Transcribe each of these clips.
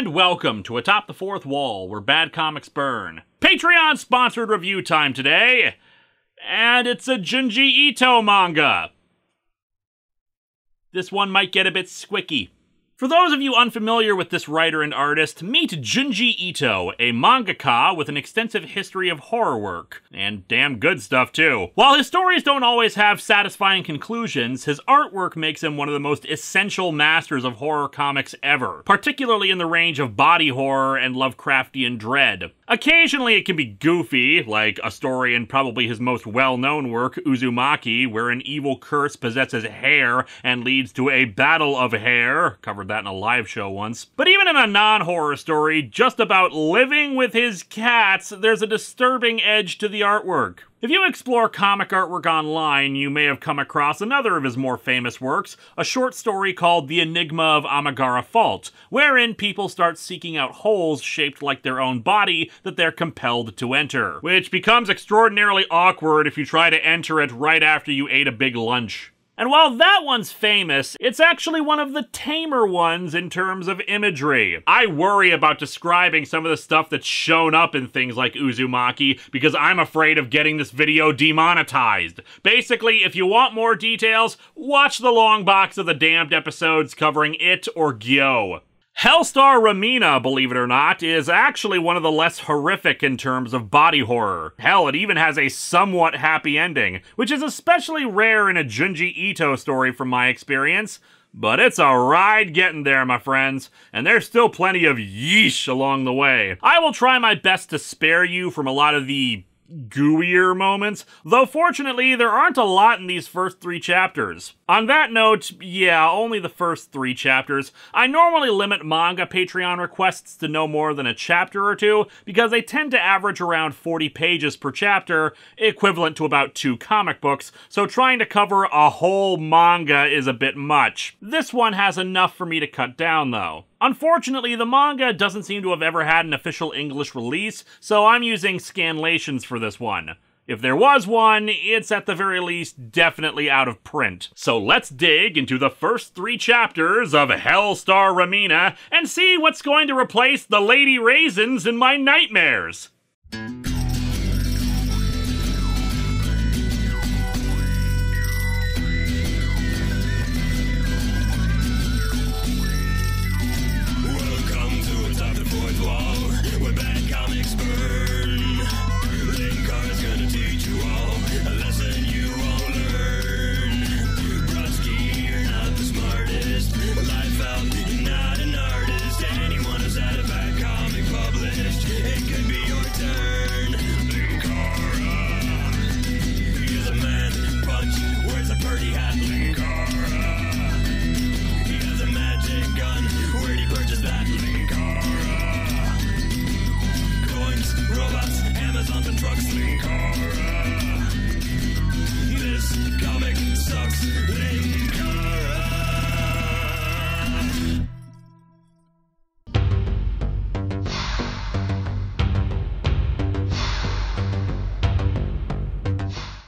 And welcome to Atop the Fourth Wall, where bad comics burn. Patreon-sponsored review time today, and it's a Junji Ito manga. This one might get a bit squicky. For those of you unfamiliar with this writer and artist, meet Junji Ito, a mangaka with an extensive history of horror work. And damn good stuff, too. While his stories don't always have satisfying conclusions, his artwork makes him one of the most essential masters of horror comics ever, particularly in the range of body horror and Lovecraftian dread. Occasionally it can be goofy, like a story in probably his most well-known work, Uzumaki, where an evil curse possesses hair and leads to a battle of hair. Covered that in a live show once. But even in a non-horror story, just about living with his cats, there's a disturbing edge to the artwork. If you explore comic artwork online, you may have come across another of his more famous works, a short story called The Enigma of Amigara Fault, wherein people start seeking out holes shaped like their own body that they're compelled to enter, which becomes extraordinarily awkward if you try to enter it right after you ate a big lunch. And while that one's famous, it's actually one of the tamer ones in terms of imagery. I worry about describing some of the stuff that's shown up in things like Uzumaki because I'm afraid of getting this video demonetized. Basically, if you want more details, watch the long box of the damned episodes covering it or Gyo. Hellstar Remina, believe it or not, is actually one of the less horrific in terms of body horror. Hell, it even has a somewhat happy ending, which is especially rare in a Junji Ito story from my experience. But it's a ride getting there, my friends, and there's still plenty of yeesh along the way. I will try my best to spare you from a lot of the gooier moments, though fortunately there aren't a lot in these first 3 chapters. On that note, yeah, only the first 3 chapters. I normally limit manga Patreon requests to no more than a chapter or 2, because they tend to average around 40 pages per chapter, equivalent to about 2 comic books, so trying to cover a whole manga is a bit much. This one has enough for me to cut down, though. Unfortunately, the manga doesn't seem to have ever had an official English release, so I'm using scanlations for this one. If there was one, it's at the very least definitely out of print. So let's dig into the first 3 chapters of Hellstar Remina and see what's going to replace the Lady Raisins in my nightmares. Linkara's gonna teach you all a lesson you won't learn. Brodsky, you're not the smartest. Life out, you're not an artist. Anyone who's had a bad comic published, it could be your turn. Linkara, he's a man punch, wears a birdie hat. Linkara, he has a magic gun. Where'd he purchase that? Linkara, coins, robots, Amazons and trucks. Linkara, this comic sucks. Linkara.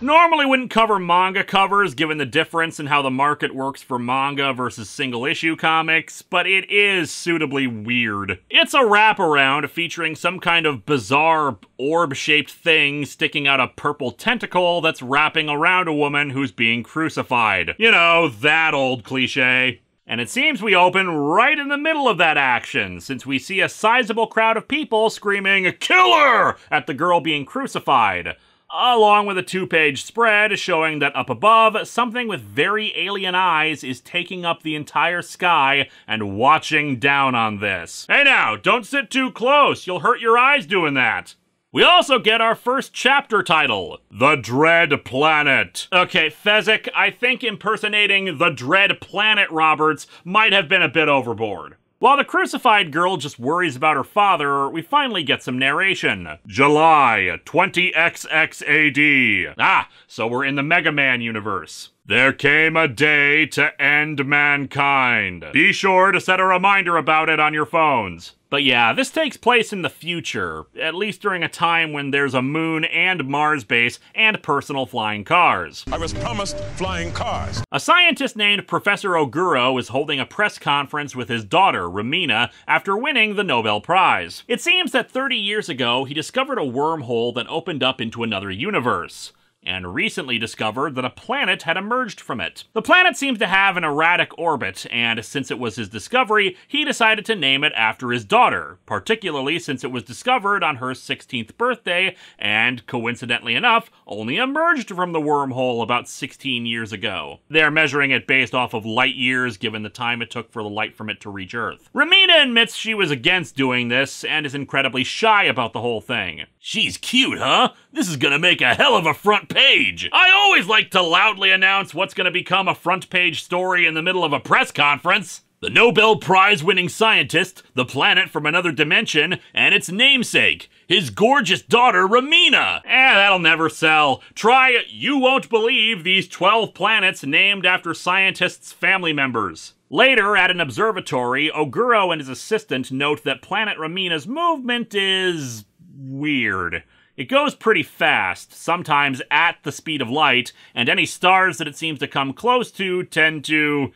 Normally wouldn't cover manga covers given the difference in how the market works for manga versus single-issue comics, but it is suitably weird. It's a wraparound featuring some kind of bizarre orb-shaped thing sticking out a purple tentacle that's wrapping around a woman who's being crucified. You know, that old cliche. And it seems we open right in the middle of that action, since we see a sizable crowd of people screaming, "Killer!" at the girl being crucified, along with a 2-page spread showing that up above, something with very alien eyes is taking up the entire sky and watching down on this. Hey now, don't sit too close, you'll hurt your eyes doing that. We also get our first chapter title, The Dread Planet. Okay, Fezzik, I think impersonating the Dread Planet Roberts might have been a bit overboard. While the crucified girl just worries about her father, we finally get some narration. July 20XX AD. Ah, so we're in the Mega Man universe. There came a day to end mankind. Be sure to set a reminder about it on your phones. But yeah, this takes place in the future, at least during a time when there's a moon and Mars base and personal flying cars. I was promised flying cars. A scientist named Professor Oguro is holding a press conference with his daughter, Remina, after winning the Nobel Prize. It seems that 30 years ago, he discovered a wormhole that opened up into another universe, and recently discovered that a planet had emerged from it. The planet seems to have an erratic orbit, and since it was his discovery, he decided to name it after his daughter, particularly since it was discovered on her 16th birthday, and coincidentally enough, only emerged from the wormhole about 16 years ago. They're measuring it based off of light years, given the time it took for the light from it to reach Earth. Remina admits she was against doing this, and is incredibly shy about the whole thing. She's cute, huh? This is gonna make a hell of a front page. I always like to loudly announce what's gonna become a front page story in the middle of a press conference. The Nobel Prize-winning scientist, the planet from another dimension, and its namesake, his gorgeous daughter, Remina. That'll never sell. Try You Won't Believe These 12 Planets Named After Scientists' Family Members. Later, at an observatory, Oguro and his assistant note that planet Remina's movement is weird. It goes pretty fast, sometimes at the speed of light, and any stars that it seems to come close to tend to,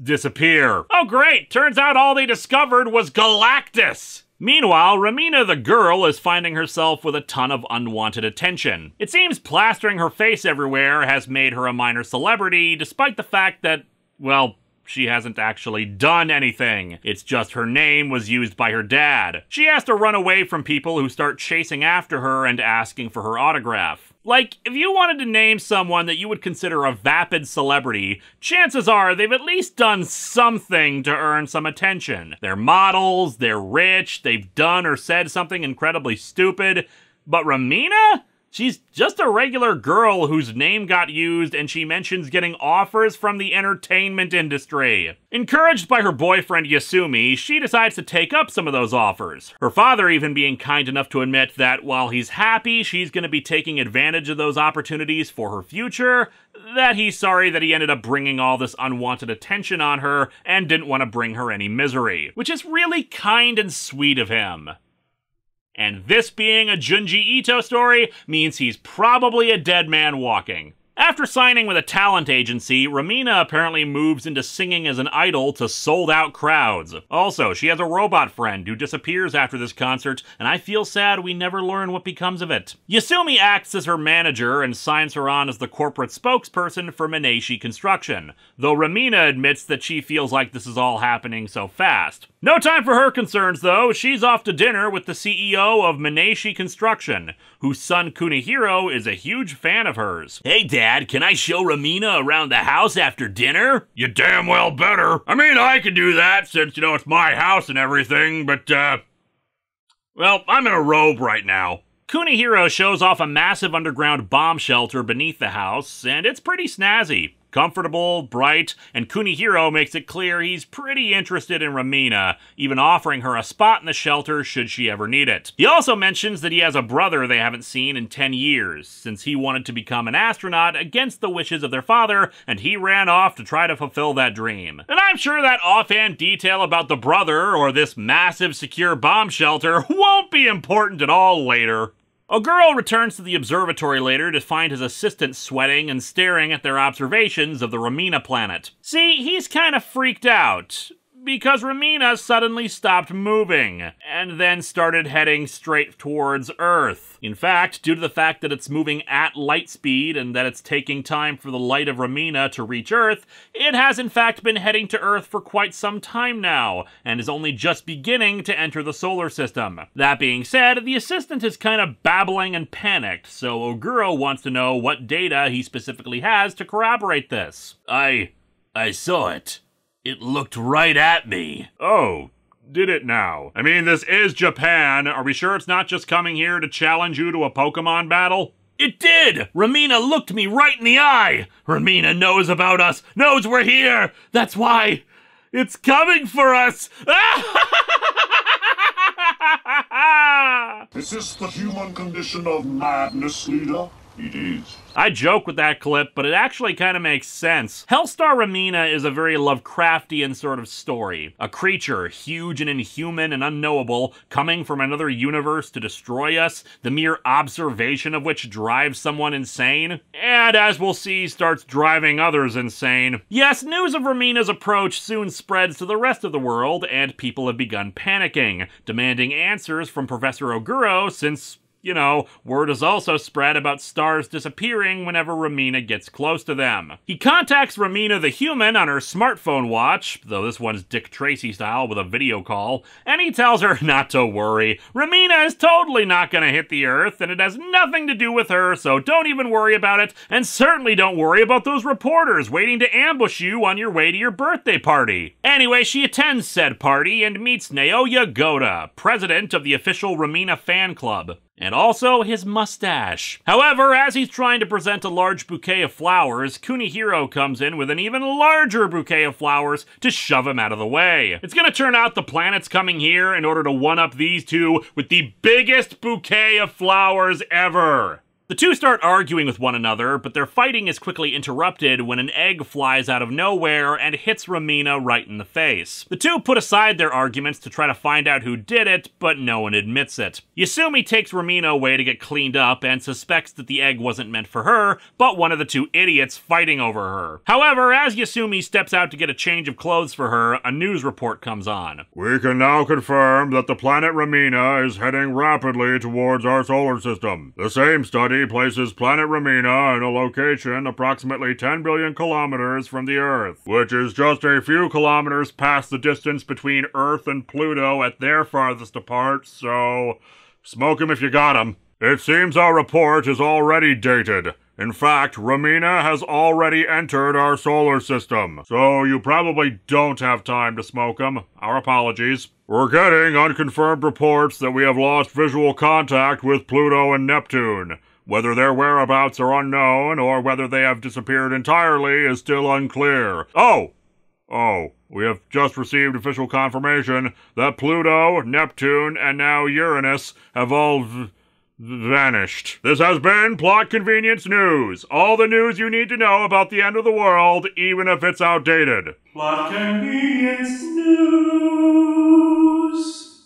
disappear. Oh great, turns out all they discovered was Galactus! Meanwhile, Remina the girl is finding herself with a ton of unwanted attention. It seems plastering her face everywhere has made her a minor celebrity, despite the fact that, well, she hasn't actually done anything. It's just her name was used by her dad. She has to run away from people who start chasing after her and asking for her autograph. Like, if you wanted to name someone that you would consider a vapid celebrity, chances are they've at least done something to earn some attention. They're models, they're rich, they've done or said something incredibly stupid. But Remina? She's just a regular girl whose name got used, and she mentions getting offers from the entertainment industry. Encouraged by her boyfriend Yasumi, she decides to take up some of those offers. Her father even being kind enough to admit that while he's happy she's going to be taking advantage of those opportunities for her future, that he's sorry that he ended up bringing all this unwanted attention on her and didn't want to bring her any misery. Which is really kind and sweet of him. And this being a Junji Ito story means he's probably a dead man walking. After signing with a talent agency, Remina apparently moves into singing as an idol to sold-out crowds. Also, she has a robot friend who disappears after this concert, and I feel sad we never learn what becomes of it. Yasumi acts as her manager and signs her on as the corporate spokesperson for Maneshi Construction, though Remina admits that she feels like this is all happening so fast. No time for her concerns, though. She's off to dinner with the CEO of Maneshi Construction, whose son Kunihiro is a huge fan of hers. Hey, Dad, can I show Remina around the house after dinner? You damn well better. I mean, I could do that since, it's my house and everything, but, well, I'm in a robe right now. Kunihiro shows off a massive underground bomb shelter beneath the house, and it's pretty snazzy. Comfortable, bright, and Kunihiro makes it clear he's pretty interested in Remina, even offering her a spot in the shelter should she ever need it. He also mentions that he has a brother they haven't seen in 10 years, since he wanted to become an astronaut against the wishes of their father, and he ran off to try to fulfill that dream. And I'm sure that offhand detail about the brother, or this massive secure bomb shelter, won't be important at all later. Oguro returns to the observatory later to find his assistant sweating and staring at their observations of the Remina planet. See, he's kind of freaked out, because Remina suddenly stopped moving, and then started heading straight towards Earth. In fact, due to the fact that it's moving at light speed and that it's taking time for the light of Remina to reach Earth, it has in fact been heading to Earth for quite some time now, and is only just beginning to enter the solar system. That being said, the assistant is kind of babbling and panicked, so Oguro wants to know what data he specifically has to corroborate this. I saw it. It looked right at me. Oh, did it now? I mean, this is Japan. Are we sure it's not just coming here to challenge you to a Pokemon battle? It did! Remina looked me right in the eye! Remina knows about us, knows we're here! That's why it's coming for us! Is this the human condition of madness, leader? It is. I joke with that clip, but it actually kind of makes sense. Hellstar Remina is a very Lovecraftian sort of story. A creature, huge and inhuman and unknowable, coming from another universe to destroy us, the mere observation of which drives someone insane. And as we'll see, starts driving others insane. Yes, news of Remina's approach soon spreads to the rest of the world, and people have begun panicking, demanding answers from Professor Oguro since, you know, word has also spread about stars disappearing whenever Remina gets close to them. He contacts Remina the human on her smartphone watch, though this one's Dick Tracy style with a video call, and he tells her not to worry. Remina is totally not gonna hit the Earth, and it has nothing to do with her, so don't even worry about it, and certainly don't worry about those reporters waiting to ambush you on your way to your birthday party. Anyway, she attends said party and meets Naoya Goda, president of the official Remina fan club. And also his mustache. However, as he's trying to present a large bouquet of flowers, Kunihiro comes in with an even larger bouquet of flowers to shove him out of the way. It's gonna turn out the planet's coming here in order to one-up these two with the biggest bouquet of flowers ever. The two start arguing with one another, but their fighting is quickly interrupted when an egg flies out of nowhere and hits Remina right in the face. The two put aside their arguments to try to find out who did it, but no one admits it. Yasumi takes Remina away to get cleaned up and suspects that the egg wasn't meant for her, but one of the two idiots fighting over her. However, as Yasumi steps out to get a change of clothes for her, a news report comes on. We can now confirm that the planet Remina is heading rapidly towards our solar system. The same study places planet Remina in a location approximately 10 billion kilometers from the Earth, which is just a few kilometers past the distance between Earth and Pluto at their farthest apart, so smoke 'em if you got 'em. It seems our report is already dated. In fact, Remina has already entered our solar system, so you probably don't have time to smoke 'em. Our apologies. We're getting unconfirmed reports that we have lost visual contact with Pluto and Neptune. Whether their whereabouts are unknown, or whether they have disappeared entirely is still unclear. We have just received official confirmation that Pluto, Neptune, and now Uranus have all vanished. This has been Plot Convenience News. All the news you need to know about the end of the world, even if it's outdated. Plot Convenience News.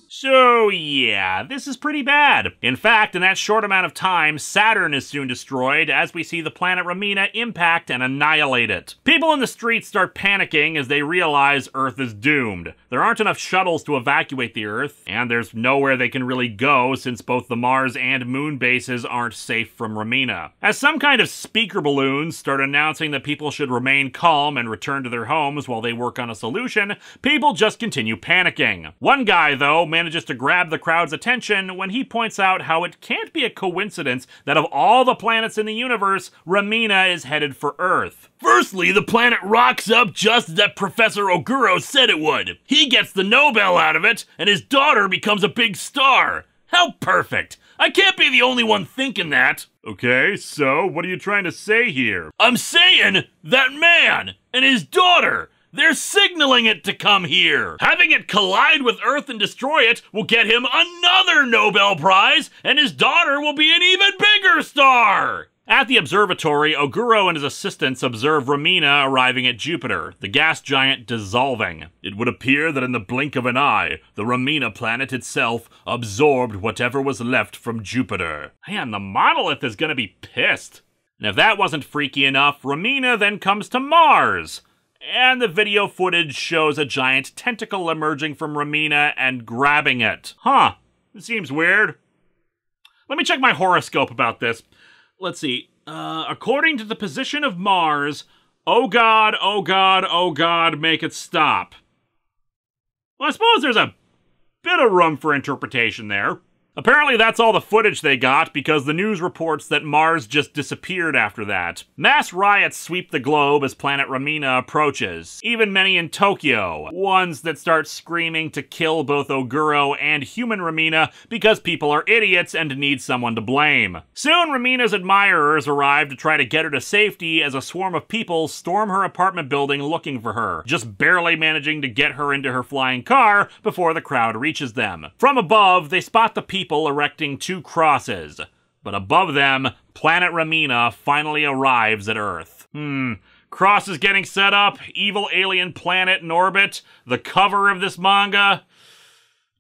So yeah, this is pretty bad. In fact, in that short amount of time, Saturn is soon destroyed as we see the planet Remina impact and annihilate it. People in the streets start panicking as they realize Earth is doomed. There aren't enough shuttles to evacuate the Earth, and there's nowhere they can really go since both the Mars and Moon bases aren't safe from Remina. As some kind of speaker balloons start announcing that people should remain calm and return to their homes while they work on a solution, people just continue panicking. One guy, though, manages to grab the crowd's attention when he points out how it can't be a coincidence that of all the planets in the universe, Remina is headed for Earth. Firstly, the planet rocks up just as Professor Oguro said it would. He gets the Nobel out of it, and his daughter becomes a big star. How perfect! I can't be the only one thinking that. Okay, so what are you trying to say here? I'm saying that man and his daughter, they're signaling it to come here. Having it collide with Earth and destroy it will get him another Nobel Prize, and his daughter will be an even bigger star. At the observatory, Oguro and his assistants observe Remina arriving at Jupiter, the gas giant dissolving. It would appear that in the blink of an eye, the Remina planet itself absorbed whatever was left from Jupiter. Man, the monolith is gonna be pissed. And if that wasn't freaky enough, Remina then comes to Mars. And the video footage shows a giant tentacle emerging from Remina and grabbing it. Huh, this seems weird. Let me check my horoscope about this. Let's see. According to the position of Mars, oh God, oh God, oh God, make it stop. Well, I suppose there's a bit of room for interpretation there. Apparently that's all the footage they got because the news reports that Mars just disappeared after that. Mass riots sweep the globe as planet Remina approaches, even many in Tokyo, ones that start screaming to kill both Oguro and human Remina because people are idiots and need someone to blame. Soon Remina's admirers arrive to try to get her to safety as a swarm of people storm her apartment building looking for her, just barely managing to get her into her flying car before the crowd reaches them. From above, they spot the people erecting two crosses. But above them, planet Remina finally arrives at Earth. Cross is getting set up, evil alien planet in orbit, the cover of this manga.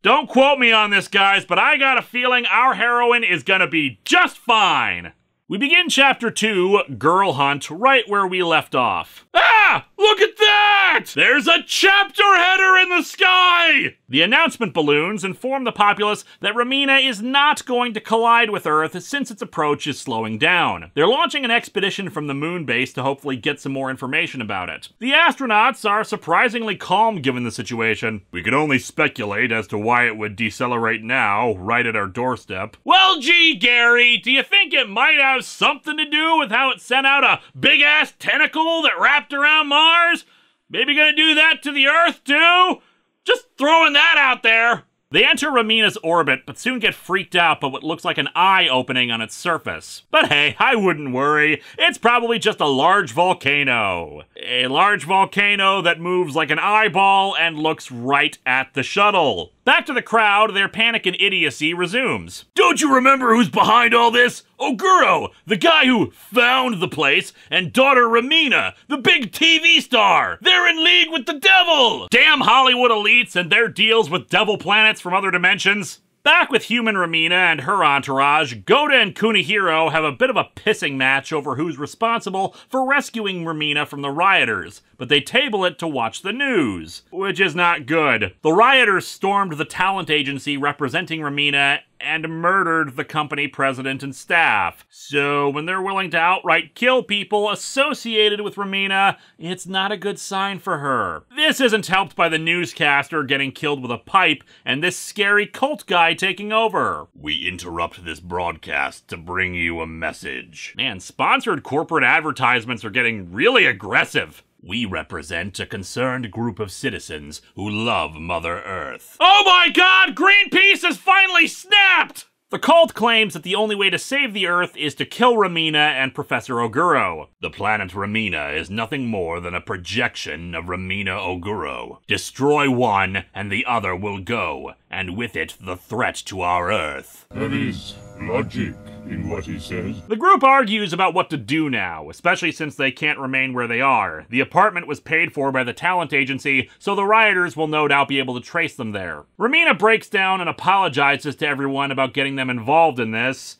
Don't quote me on this, guys, but I got a feeling our heroine is gonna be just fine. We begin Chapter 2, Girl Hunt, right where we left off. Ah! Look at that! There's a chapter header in the sky! The announcement balloons inform the populace that Remina is not going to collide with Earth since its approach is slowing down. They're launching an expedition from the moon base to hopefully get some more information about it. The astronauts are surprisingly calm given the situation. We can only speculate as to why it would decelerate now, right at our doorstep. Well, gee, Gary, do you think it might have something to do with how it sent out a big-ass tentacle that wrapped around Mars? Maybe gonna do that to the Earth, too? Just throwing that out there. They enter Remina's orbit, but soon get freaked out by what looks like an eye opening on its surface. But hey, I wouldn't worry. It's probably just a large volcano. A large volcano that moves like an eyeball and looks right at the shuttle. Back to the crowd, their panic and idiocy resumes. Don't you remember who's behind all this? Oguro, the guy who found the place, and daughter Remina, the big TV star. They're in league with the devil. Damn Hollywood elites and their deals with devil planets from other dimensions. Back with human Remina and her entourage, Goda and Kunihiro have a bit of a pissing match over who's responsible for rescuing Remina from the rioters, but they table it to watch the news, which is not good. The rioters stormed the talent agency representing Remina and murdered the company president and staff. So when they're willing to outright kill people associated with Remina, it's not a good sign for her. This isn't helped by the newscaster getting killed with a pipe and this scary cult guy taking over. We interrupt this broadcast to bring you a message. Man, sponsored corporate advertisements are getting really aggressive. We represent a concerned group of citizens who love Mother Earth. Oh my god, Greenpeace has finally snapped! The cult claims that the only way to save the Earth is to kill Remina and Professor Oguro. The planet Remina is nothing more than a projection of Remina Oguro. Destroy one, and the other will go, and with it the threat to our Earth. There is logic in what he says. The group argues about what to do now, especially since they can't remain where they are. The apartment was paid for by the talent agency, so the rioters will no doubt be able to trace them there. Remina breaks down and apologizes to everyone about getting them involved in this.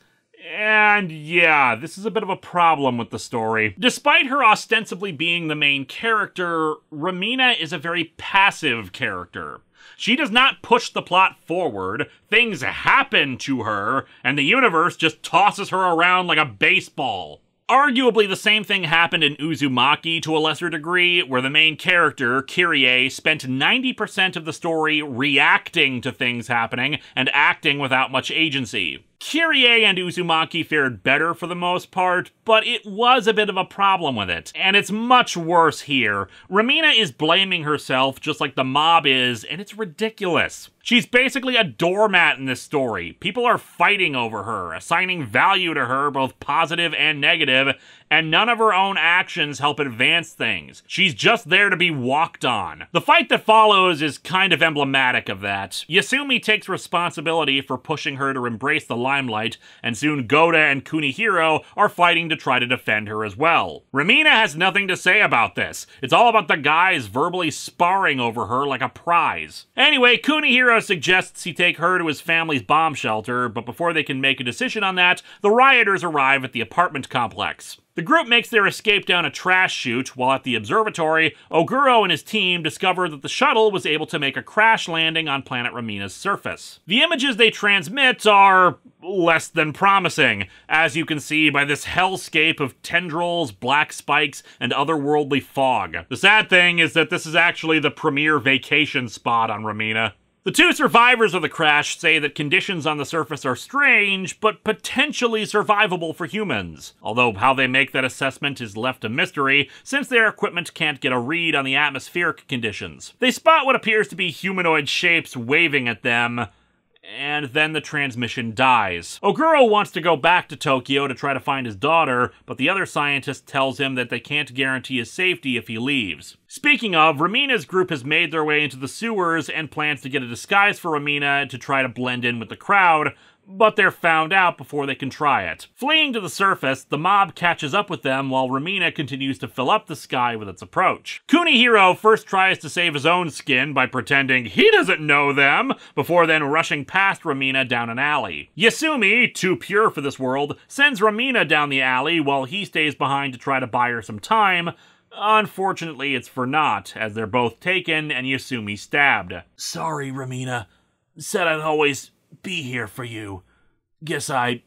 And yeah, this is a bit of a problem with the story. Despite her ostensibly being the main character, Remina is a very passive character. She does not push the plot forward, things happen to her, and the universe just tosses her around like a baseball. Arguably, the same thing happened in Uzumaki to a lesser degree, where the main character, Kyrie, spent 90% of the story reacting to things happening and acting without much agency. Kyrie and Uzumaki fared better for the most part, but it was a bit of a problem with it. And it's much worse here. Remina is blaming herself just like the mob is, and it's ridiculous. She's basically a doormat in this story. People are fighting over her, assigning value to her, both positive and negative, and none of her own actions help advance things. She's just there to be walked on. The fight that follows is kind of emblematic of that. Yasumi takes responsibility for pushing her to embrace the limelight, and soon Goda and Kunihiro are fighting to try to defend her as well. Remina has nothing to say about this. It's all about the guys verbally sparring over her like a prize. Anyway, Kunihiro suggests he take her to his family's bomb shelter, but before they can make a decision on that, the rioters arrive at the apartment complex. The group makes their escape down a trash chute, while at the observatory, Oguro and his team discover that the shuttle was able to make a crash landing on planet Remina's surface. The images they transmit are less than promising, as you can see by this hellscape of tendrils, black spikes, and otherworldly fog. The sad thing is that this is actually the premier vacation spot on Remina. The two survivors of the crash say that conditions on the surface are strange, but potentially survivable for humans. Although how they make that assessment is left a mystery, since their equipment can't get a read on the atmospheric conditions. They spot what appears to be humanoid shapes waving at them, and then the transmission dies. Oguro wants to go back to Tokyo to try to find his daughter, but the other scientist tells him that they can't guarantee his safety if he leaves. Speaking of, Remina's group has made their way into the sewers and plans to get a disguise for Remina to try to blend in with the crowd, but they're found out before they can try it. Fleeing to the surface, the mob catches up with them while Remina continues to fill up the sky with its approach. Kunihiro first tries to save his own skin by pretending he doesn't know them, before then rushing past Remina down an alley. Yasumi, too pure for this world, sends Remina down the alley while he stays behind to try to buy her some time. Unfortunately, it's for naught, as they're both taken and Yasumi stabbed. "Sorry, Remina. Said I'd always be here for you. Guess I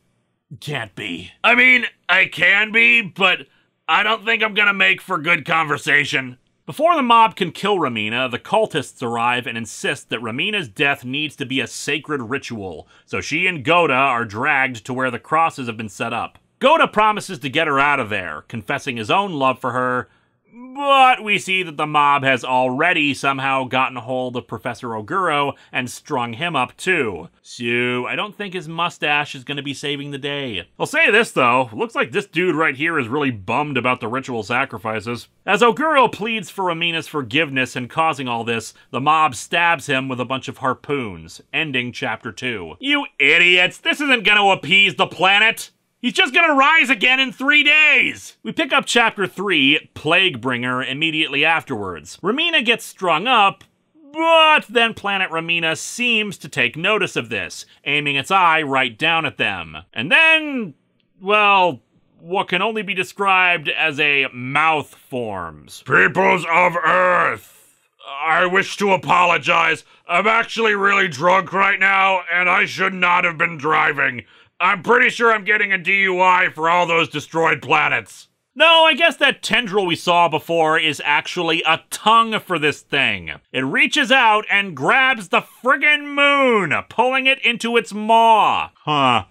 can't be." I mean, I can be, but I don't think I'm gonna make for good conversation. Before the mob can kill Remina, the cultists arrive and insist that Remina's death needs to be a sacred ritual, so she and Goda are dragged to where the crosses have been set up. Goda promises to get her out of there, confessing his own love for her, but we see that the mob has already somehow gotten hold of Professor Oguro and strung him up too. So I don't think his mustache is going to be saving the day. I'll say this though, looks like this dude right here is really bummed about the ritual sacrifices. As Oguro pleads for Remina's forgiveness and causing all this, the mob stabs him with a bunch of harpoons, ending chapter 2. You idiots, this isn't going to appease the planet! He's just gonna rise again in 3 days! We pick up chapter 3, Plaguebringer, immediately afterwards. Remina gets strung up, but then Planet Remina seems to take notice of this, aiming its eye right down at them. And then, well, what can only be described as a mouth forms. Peoples of Earth, I wish to apologize. I'm actually really drunk right now, and I should not have been driving. I'm pretty sure I'm getting a DUI for all those destroyed planets. No, I guess that tendril we saw before is actually a tongue for this thing. It reaches out and grabs the friggin' moon, pulling it into its maw. Huh.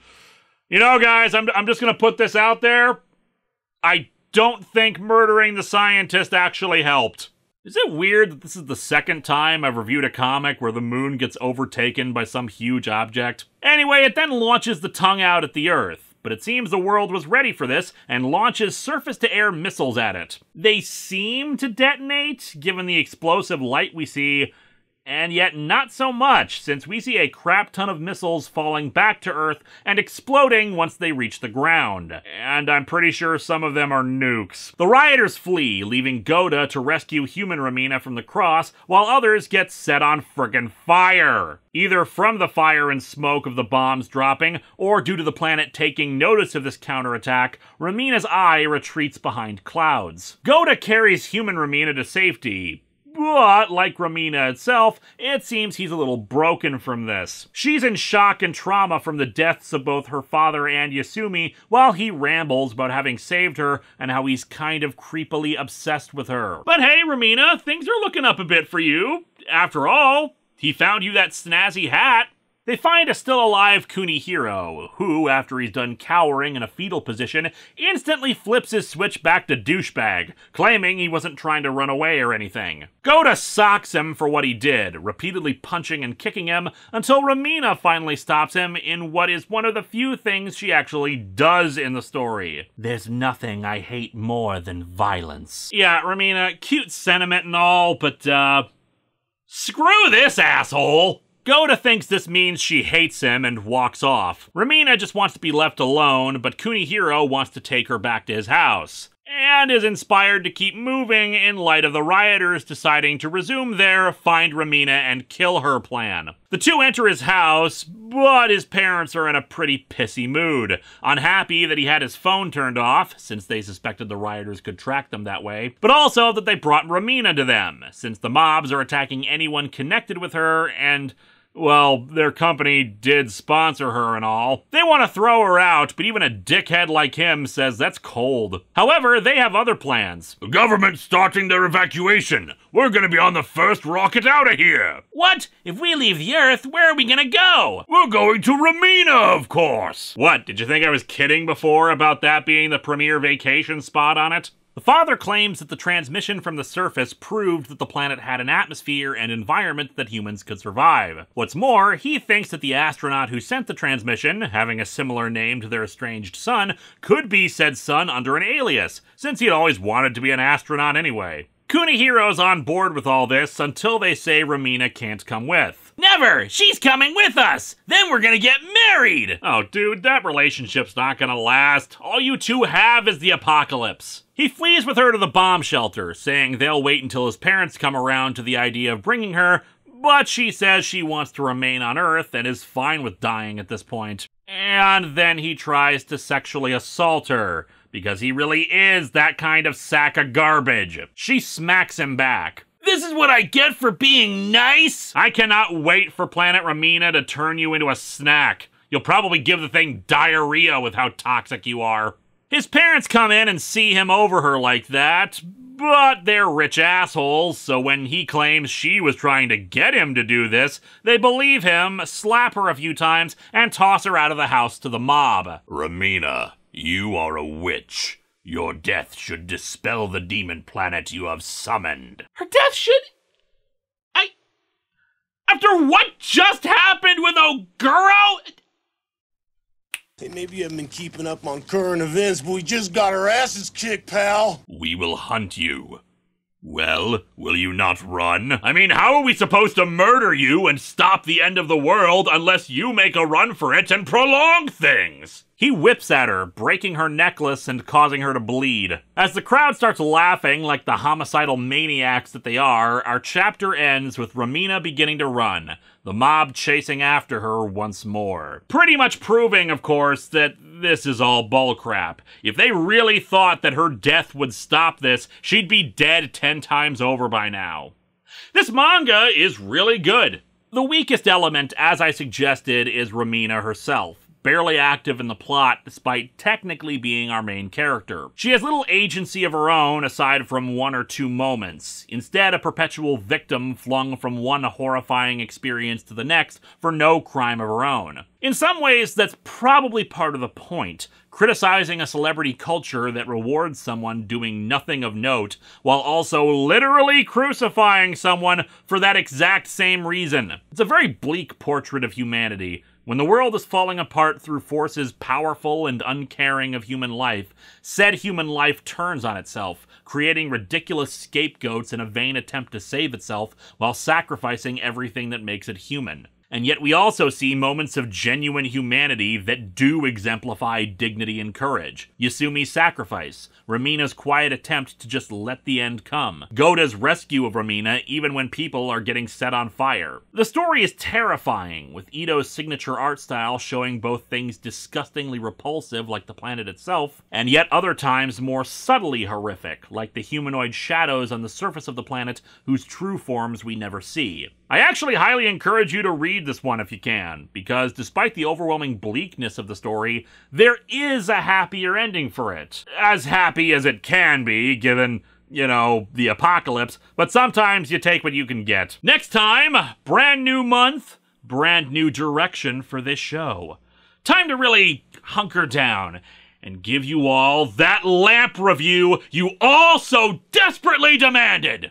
You know, guys, I'm just gonna put this out there. I don't think murdering the scientist actually helped. Is it weird that this is the second time I've reviewed a comic where the moon gets overtaken by some huge object? Anyway, it then launches the tongue out at the Earth, but it seems the world was ready for this and launches surface-to-air missiles at it. They seem to detonate, given the explosive light we see, and yet not so much, since we see a crap ton of missiles falling back to Earth and exploding once they reach the ground. And I'm pretty sure some of them are nukes. The rioters flee, leaving Goda to rescue human Remina from the cross, while others get set on friggin' fire. Either from the fire and smoke of the bombs dropping, or due to the planet taking notice of this counterattack, Remina's eye retreats behind clouds. Goda carries human Remina to safety, but, like Remina itself, it seems he's a little broken from this. She's in shock and trauma from the deaths of both her father and Yasumi, while he rambles about having saved her and how he's kind of creepily obsessed with her. But hey, Remina, things are looking up a bit for you. After all, he found you that snazzy hat. They find a still-alive Kunihiro, who, after he's done cowering in a fetal position, instantly flips his switch back to douchebag, claiming he wasn't trying to run away or anything. Goda socks him for what he did, repeatedly punching and kicking him, until Remina finally stops him in what is one of the few things she actually does in the story. There's nothing I hate more than violence. Yeah, Remina, cute sentiment and all, but, screw this asshole! Goda thinks this means she hates him and walks off. Remina just wants to be left alone, but Kunihiro wants to take her back to his house, and is inspired to keep moving in light of the rioters deciding to resume their find Remina and kill her plan. The two enter his house, but his parents are in a pretty pissy mood, unhappy that he had his phone turned off, since they suspected the rioters could track them that way, but also that they brought Remina to them, since the mobs are attacking anyone connected with her, and, well, their company did sponsor her and all. They want to throw her out, but even a dickhead like him says that's cold. However, they have other plans. The government's starting their evacuation. We're gonna be on the first rocket out of here. What? If we leave the Earth, where are we gonna go? We're going to Remina, of course. What, did you think I was kidding before about that being the premier vacation spot on it? The father claims that the transmission from the surface proved that the planet had an atmosphere and environment that humans could survive. What's more, he thinks that the astronaut who sent the transmission, having a similar name to their estranged son, could be said son under an alias, since he'd always wanted to be an astronaut anyway. Kunihiro's on board with all this until they say Remina can't come with. Never! She's coming with us! Then we're gonna get married! Oh, dude, that relationship's not gonna last. All you two have is the apocalypse. He flees with her to the bomb shelter, saying they'll wait until his parents come around to the idea of bringing her, but she says she wants to remain on Earth and is fine with dying at this point. And then he tries to sexually assault her, because he really is that kind of sack of garbage. She smacks him back. This is what I get for being nice? I cannot wait for Planet Remina to turn you into a snack. You'll probably give the thing diarrhea with how toxic you are. His parents come in and see him over her like that, but they're rich assholes, so when he claims she was trying to get him to do this, they believe him, slap her a few times, and toss her out of the house to the mob. Remina, you are a witch. Your death should dispel the demon planet you have summoned. Her death should... After what just happened with Oguro? Hey, maybe you haven't been keeping up on current events, but we just got our asses kicked, pal. We will hunt you. Well, will you not run? I mean, how are we supposed to murder you and stop the end of the world unless you make a run for it and prolong things? He whips at her, breaking her necklace and causing her to bleed. As the crowd starts laughing like the homicidal maniacs that they are, our chapter ends with Remina beginning to run, the mob chasing after her once more. Pretty much proving, of course, that this is all bullcrap. If they really thought that her death would stop this, she'd be dead 10 times over by now. This manga is really good. The weakest element, as I suggested, is Remina herself. Barely active in the plot despite technically being our main character. She has little agency of her own aside from 1 or 2 moments, instead a perpetual victim flung from one horrifying experience to the next for no crime of her own. In some ways, that's probably part of the point, criticizing a celebrity culture that rewards someone doing nothing of note, while also literally crucifying someone for that exact same reason. It's a very bleak portrait of humanity. When the world is falling apart through forces powerful and uncaring of human life, said human life turns on itself, creating ridiculous scapegoats in a vain attempt to save itself while sacrificing everything that makes it human. And yet we also see moments of genuine humanity that do exemplify dignity and courage. Yasumi's sacrifice, Remina's quiet attempt to just let the end come, Goda's rescue of Remina even when people are getting set on fire. The story is terrifying, with Ito's signature art style showing both things disgustingly repulsive like the planet itself, and yet other times more subtly horrific, like the humanoid shadows on the surface of the planet whose true forms we never see. I actually highly encourage you to read this one if you can, because despite the overwhelming bleakness of the story, there is a happier ending for it. As happy as it can be, given, you know, the apocalypse, but sometimes you take what you can get. Next time, brand new month, brand new direction for this show. Time to really hunker down and give you all that lamp review you all so desperately demanded!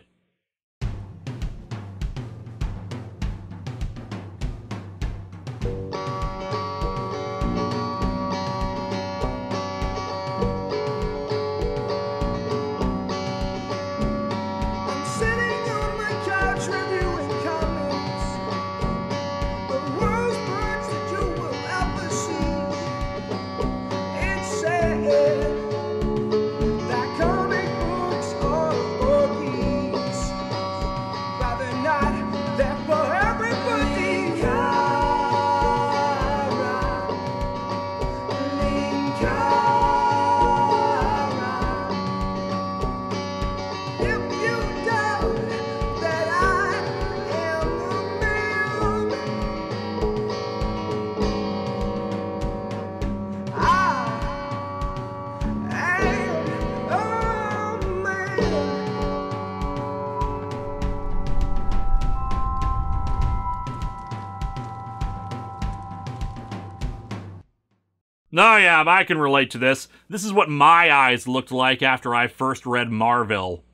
Oh yeah, I can relate to this. This is what my eyes looked like after I first read Marvel.